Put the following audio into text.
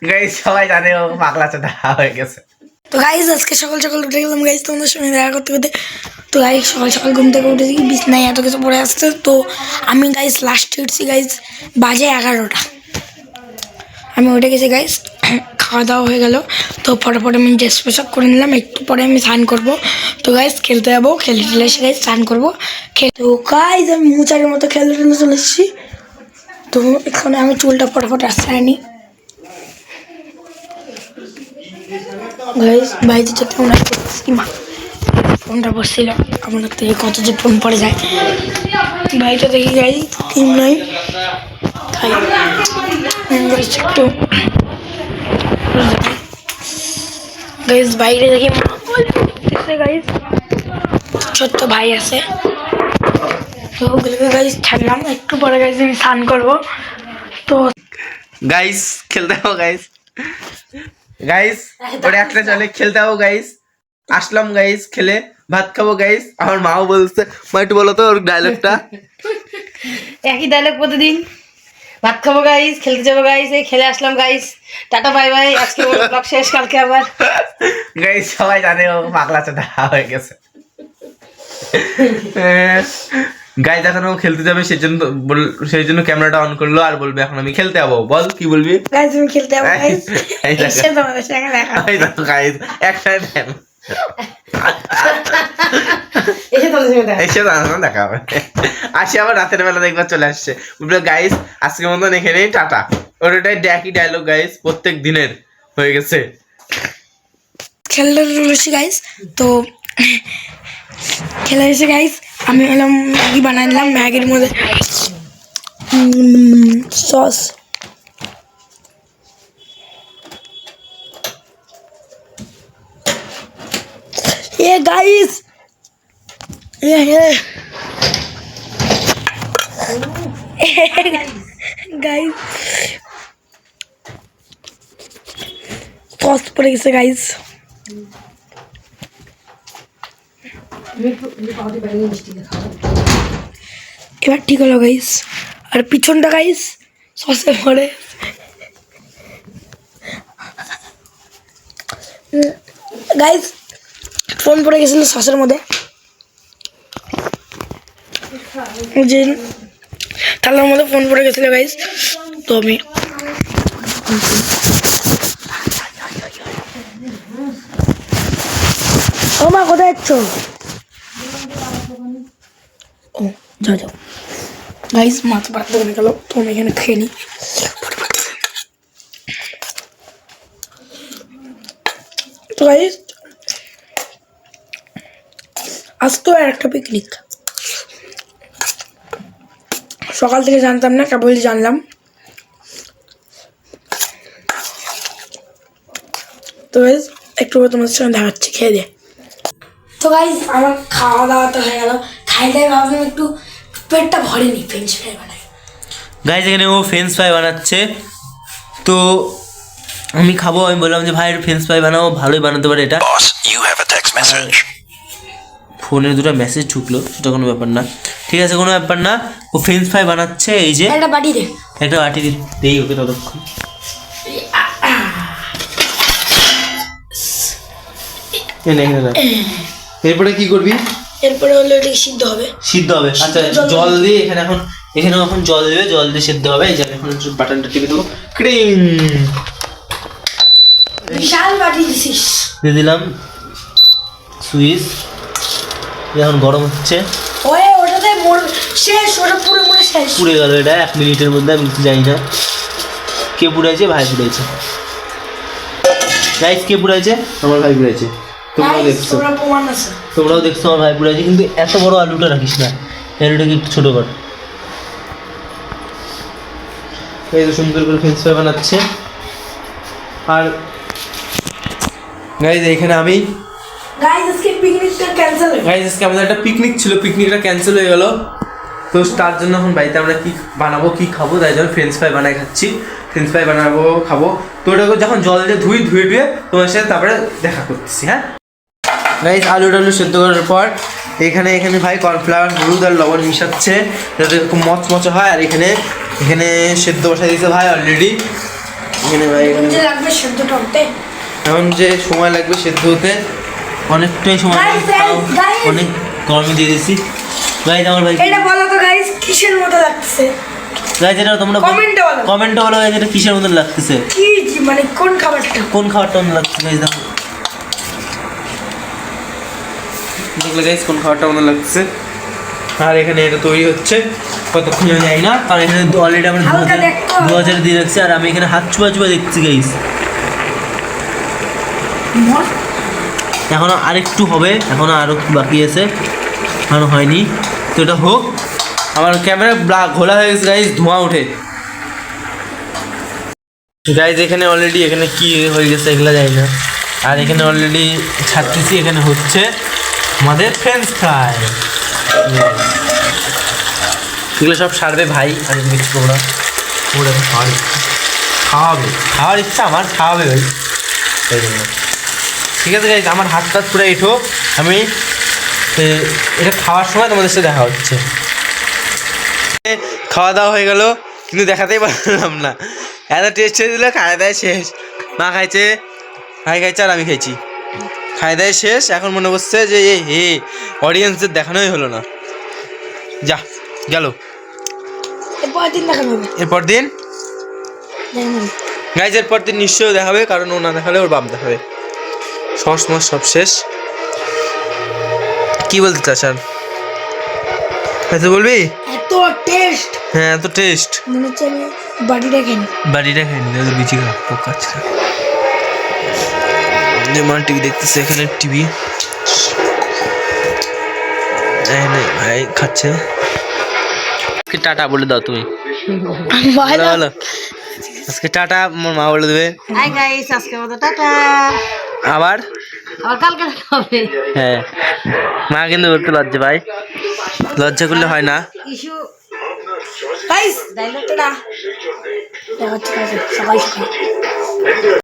Guys সবাই জানে ও পাগলা চোদা হয়ে গেছে। তো গাইস আজকে সকাল সকাল উঠে গেলাম গাইস তোমাদের সঙ্গে দেখা করতে করতে। তো গাইস সকাল সকাল ঘুম থেকে উঠে দেখি বিছনায় এত কিছু পড়ে আসছে। তো আমি গাইস লাস্টে উঠছি গাইস, বাজে 11টা। আমি উঠে গেছি গাইস, খাওয়া দাওয়া হয়ে গেল। তো ফটাফট আমি ড্রেস পোশাক করে নিলাম, একটু পরে আমি স্নান করবো। তো গাইস খেলতে যাবো, খেলে টেলে এসে গাইস স্নান করবো। তো গাইস আমি মুচারের মতো খেলতে টেলে চলে এসেছি। তো এখানে আমি চুলটা ফটাফট আশ্রয় নিই গাইস। বাড়িতে যত মনে হচ্ছে মা ফোনটা বসছিল, আপনার থেকে কত যে ফোন পড়ে যায়। বাড়িতে দেখি গাই টিম নাই খাই একটু গাইস। বাইরে দেখি গাইস ছোট্ট ভাই আছে। তো ওগুলোকে গাইস ছাড়লাম, একটু পরে গাইস আমি স্নান করবো। তো গাইস খেলতে যাবো গাইস, গাইস ওরে একটা চলে খেলতে যাবো গাইস। আসলাম গাইস, খেলে ভাত খাবো গাইস। আমার মাও বলছে, মা একটু বলো তো ওর ডায়লগটা। একই ডায়লগ প্রতিদিন, ভাত খাবো গাইস, খেলতে যাবো গাইস, এই খেলে আসলাম গাইস, টাটা বাই বাই। আজকে ব্লগ শেষ, কালকে আবার। গাইস সবাই জানে ও পাগলা চোদা হয়ে গেছে। গাইস এখন ও খেলতে যাবে, সেই জন্য ক্যামেরাটা অন করলো আর বলবে এখন আমি খেলতে যাবো। বল কি বলবি? গাইস আমি খেলতে যাবো গাইস, এই দেখো। এসে তোমাদের সঙ্গে দেখা। এই দেখো গাইস একসাথে দেন। এসে তোদের সঙ্গে দেখা। এসে দেখা হবে। আসি আবার রাতের বেলা দেখবার চলে আসছে। বলবে গাইস আজকের মতন এখানেই টাটা। ওটাই একই ডায়লগ গাইস, প্রত্যেক দিনের হয়ে গেছে। খেলতে চলেছি গাইস। তো খেলে এসে গাইস আমি হলাম ম্যাগি বানাই নিলাম। ম্যাগির মধ্যে সস, এ গাইস গাইস সস পড়ে গেছে গাইস। এবার ঠিক হলো গাইস, আর পিছনটা গাইস সসে পড়ে গাইস। ফোন পড়ে গেছিল সসের মধ্যে, যে থালার মধ্যে ফোন পড়ে গেছিল গাইস। তো আমি ও মা কোথায় যাচ্ছ? ও যাও যাও গাইস, মাছ বাড়তে দোকানে গেল। তো আমি এখানে খেয়ে নিই। তো গাইস আজ তো একটা পিকনিক, সকাল থেকে জানতাম না, কেবল জানলাম। তো গাইস একটু তোমাদের সঙ্গে দেখাচ্ছি খেয়ে দিয়ে। তো গাইস আমার খাওয়া দাওয়া তো হয়ে গেল, খাই দাই ভাবলাম একটু পেটটা ভরেনি, ফ্রেঞ্চ ফ্রাই বানাই। গাইস এখানে ও ফ্রেঞ্চ ফ্রাই বানাচ্ছে। তো আমি খাবো, আমি বললাম যে ভাই ফ্রেঞ্চ ফ্রাই বানাও, ভালোই বানাতে পারে এটা। ফোনে দুটো মেসেজ ঢুকলো, সেটা কোনো ব্যাপার না, ঠিক আছে কোনো ব্যাপার না। ও ফ্রেঞ্চ ফ্রাই বানাচ্ছে। এই যে একটা বাটি দে, একটা বাটি দেই ওকে ততক্ষণ। এরপরে কি করবি? এরপরে হলো এটা সিদ্ধ হবে। সিদ্ধ হবে, আচ্ছা জল দিয়ে এখানে এখন জল দেবে, জল দিয়ে সিদ্ধ হবে। এই যে এখন বাটনটা টিপে দেবো, ক্রিম বিশাল বাটি দিছিস। দিয়ে দিলাম সুইচ, এখন গরম হচ্ছে। ওই ওটাতে মোর শেষ, ওটা পুরো পুরো শেষ। পুড়ে গেল এটা 1 মিনিটের মধ্যে, আমি কিছু জানি না কে পুড়াইছে। ভাই পুড়াইছে গাইস, কে পুড়াইছে? আমার ভাই পুড়াইছে। তোমরাও দেখছো, তোমরাও দেখছো আমার ভাই পুড়াইছে। কিন্তু এত বড় আলুটা রাখিস না, আলুটাকে একটু ছোটো কর। এই তো সুন্দর করে ফ্রেঞ্চ ফ্রাই বানাচ্ছে। আর গাইস এখানে আমি গাইস আজকে পিকনিকটা ক্যান্সেল হয়ে গেল। গাইস আজকে আমাদের একটা পিকনিক ছিল, পিকনিকটা ক্যান্সেল হয়ে গেল। তো তার জন্য এখন বাড়িতে আমরা কি বানাবো, কি খাবো, তাই জন্য ফ্রেঞ্চ ফ্রাই বানাই খাচ্ছি। ফ্রেঞ্চ ফ্রাই বানাবো, খাবো। তো ওটাকে যখন জল দিয়ে ধুয়ে তোমার সাথে তারপরে দেখা করতেছি। হ্যাঁ গাইস আলু টালু সেদ্ধ করার পর এখানে ভাই কর্নফ্লাওয়ার, হলুদ আর লবণ মিশাচ্ছে যাতে খুব মচমচে হয়। আর এখানে সেদ্ধ বসাই দিয়েছে ভাই অলরেডি। এখানে ভাই এখানে যে লাগবে সেদ্ধটা হতে এখন যে সময় লাগবে সেদ্ধ হতে অনেকটাই সময় Guys, তাও guys. অনেক গরমে দিয়ে দিয়েছি গাইজ আমার ভাই এটা বলো তো গাইস কিসের মতো লাগছে গাইজ এটা তোমরা কমেন্টে বলো কমেন্টে বলো গাইজ এটা কিসের মতো লাগতেছে কি মানে কোন খাবারটা কোন খাবারটা মতো লাগছে গাইজ দেখো দেখলে গাইজ কোন খাবারটা মতো লাগছে আর এখানে এটা তৈরি হচ্ছে কতক্ষণ আমি যাই না কারণ এখানে অলরেডি আমরা হালকা দেখতে হবে। 2000 দিয়ে রাখছি আর আমি এখানে হাত চুয়া চুয়া দেখছি গাইজ এখনো আরেকটু হবে এখনো আরো বাকি আছে এখনো হয়নি তো এটা হোক আমার ক্যামেরা ঘোলা হয়ে গেছে গাইজ ধোঁয়া ওঠে গাইজ এখানে অলরেডি এখানে কি হয়ে গেছে এগুলো যাই না আর এখানে অলরেডি ছাড়তেছি এখানে হচ্ছে আমাদের ফ্রেঞ্চ ফ্রাই এগুলো সব সারবে ভাই আমি কিছু করবো না ওরা খাওয়ার ইচ্ছা আমার খাওয়াবে ভাই সেই জন্য ঠিক আছে গাইজ আমার হাত টাত পুরো এঠো আমি এটা খাওয়ার সময় তোমাদের সাথে দেখা হচ্ছে খাওয়া দাওয়া হয়ে গেল কিন্তু দেখাতেই পারলাম না এত টেস্ট হয়ে দিল খাওয়া দাওয়া শেষ মা খাইছে ভাই খাইছে আর আমি খাইছি খাওয়া দাওয়া শেষ এখন মনে করছে যে হে অডিয়েন্সদের দেখানোই হলো না যা গেল এরপর দিন দেখানো হবে এরপর দিন জানি না। গাইজ এরপর দিন নিশ্চয়ই দেখাবে কারণ ও না দেখালে ওর বাপ দেখাবে সস মাস সব শেষ কি বলতে চাস আর হয়তো বলবি এত টেস্ট হ্যাঁ এত টেস্ট মনে হচ্ছে আমি বাড়িটা খাইনি বাড়িটা খাইনি দাদা বিচি খা পোকাচ্ছে মা টিভি দেখতেছে এখানে টিভি ভাই খাচ্ছে টাটা বলে দাও তুমি বলো বলো আজকে টাটা আমার মা বলে দেবে হাই গাইস আজকে মতো টাটা আবার আবার কালকে দেখা হবে হ্যাঁ মা কিন্তু বলতে লজ্জা ভাই লজ্জা করলে হয় না ইস্যু গাইস ডায়লগটা দেখা হচ্ছে সকাল সকাল